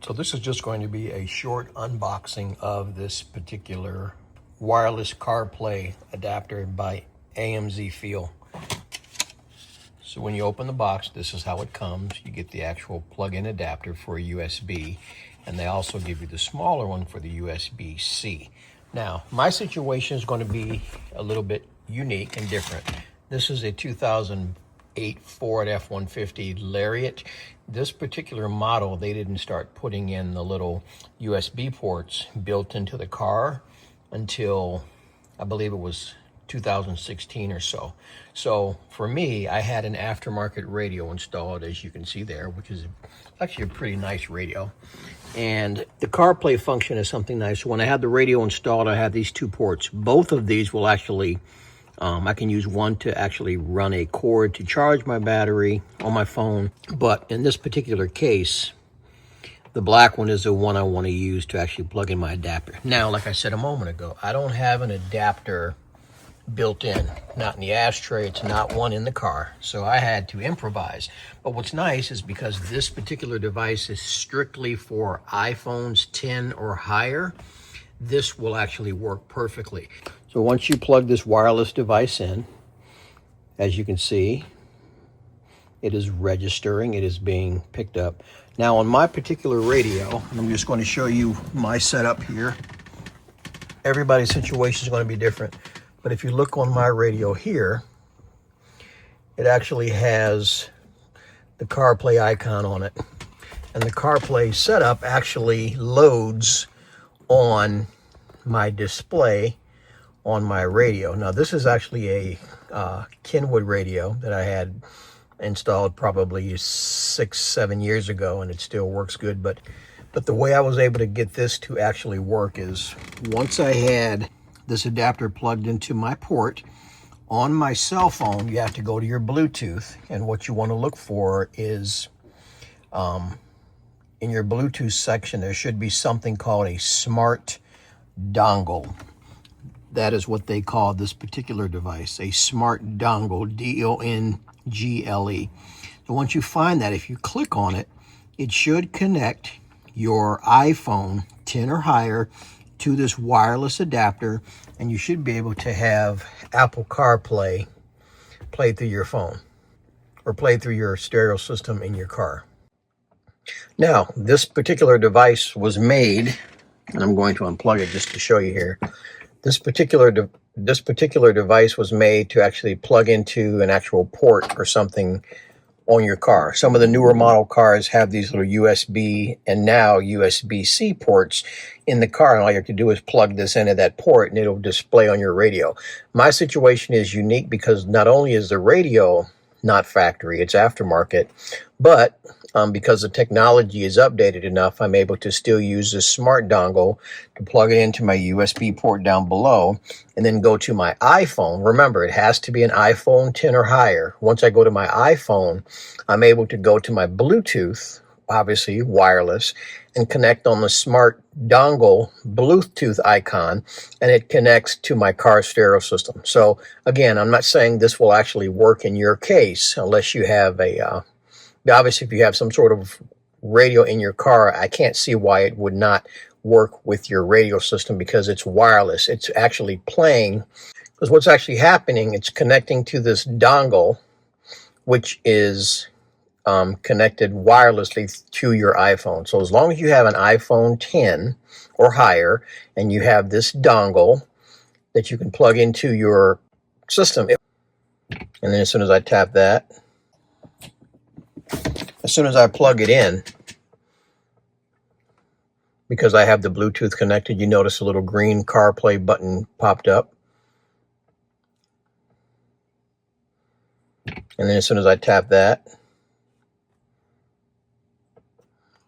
So this is just going to be a short unboxing of this particular wireless CarPlay adapter by AMZFEEL. So when you open the box, this is how it comes. You get the actual plug-in adapter for a USB, and they also give you the smaller one for the USB-C. Now, my situation is going to be a little bit unique and different. This is a 2008 Ford F-150 Lariat. This particular model, they didn't start putting in the little USB ports built into the car until, I believe it was 2016 or so. So for me, I had an aftermarket radio installed, as you can see there, which is actually a pretty nice radio. And the CarPlay function is something nice. So when I had the radio installed, I had these two ports. Both of these will actually, I can use one to actually run a cord to charge my battery on my phone. But in this particular case, the black one is the one I want to use to actually plug in my adapter. Now, like I said a moment ago, I don't have an adapter built in, not in the ashtray, it's not one in the car, so I had to improvise. But what's nice is because this particular device is strictly for iPhones 10 or higher, this will actually work perfectly. So once you plug this wireless device in, as you can see, it is registering, it is being picked up. Now on my particular radio, I'm just going to show you my setup here. Everybody's situation is going to be different. But if you look on my radio here, it actually has the CarPlay icon on it. And the CarPlay setup actually loads on my display on my radio. Now this is actually a Kenwood radio that I had installed probably 6-7 years ago, and it still works good. But the way I was able to get this to actually work is once I had this adapter plugged into my port on my cell phone, you have to go to your Bluetooth, and what you want to look for is in your Bluetooth section there should be something called a smart dongle. That is what they call this particular device, a smart dongle, D-O-N-G-L-E. So once you find that, if you click on it, it should connect your iPhone 10 or higher to this wireless adapter, and you should be able to have Apple CarPlay play through your phone or play through your stereo system in your car. Now, this particular device was made, and I'm going to unplug it just to show you here. This particular device was made to actually plug into an actual port or something on your car. Some of the newer model cars have these little USB and now USB-C ports in the car, and all you have to do is plug this into that port and it'll display on your radio. My situation is unique because not only is the radio not factory, it's aftermarket, but because the technology is updated enough, I'm able to still use this smart dongle to plug it into my USB port down below and then go to my iPhone. Remember, it has to be an iPhone 10 or higher. Once I go to my iPhone, I'm able to go to my Bluetooth, obviously wireless, and connect on the smart dongle Bluetooth icon, and it connects to my car stereo system. So again, I'm not saying this will actually work in your case unless you have a obviously, if you have some sort of radio in your car, I can't see why it would not work with your radio system because it's wireless. It's actually playing, because what's actually happening, it's connecting to this dongle, which is connected wirelessly to your iPhone. So as long as you have an iPhone 10 or higher and you have this dongle that you can plug into your system, and then as soon as I tap that, as soon as I plug it in, because I have the Bluetooth connected, you notice a little green CarPlay button popped up. And then as soon as I tap that,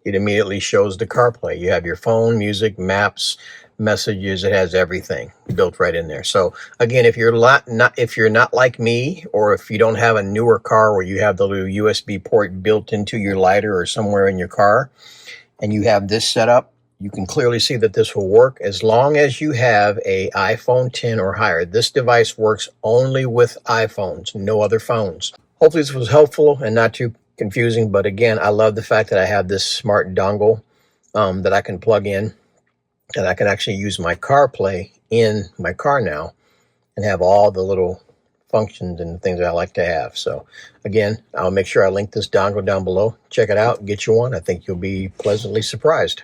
it immediately shows the CarPlay. You have your phone, music, maps, messages, it has everything built right in there. So again, if you're not like me, or if you don't have a newer car where you have the little USB port built into your lighter or somewhere in your car, and you have this set up, you can clearly see that this will work as long as you have a iPhone 10 or higher. This device works only with iPhones, no other phones. Hopefully this was helpful and not too confusing, but again, I love the fact that I have this smart dongle that I can plug in, and I can actually use my CarPlay in my car now and have all the little functions and things that I like to have. So again, I'll make sure I link this dongle down below. Check it out, get you one. I think you'll be pleasantly surprised.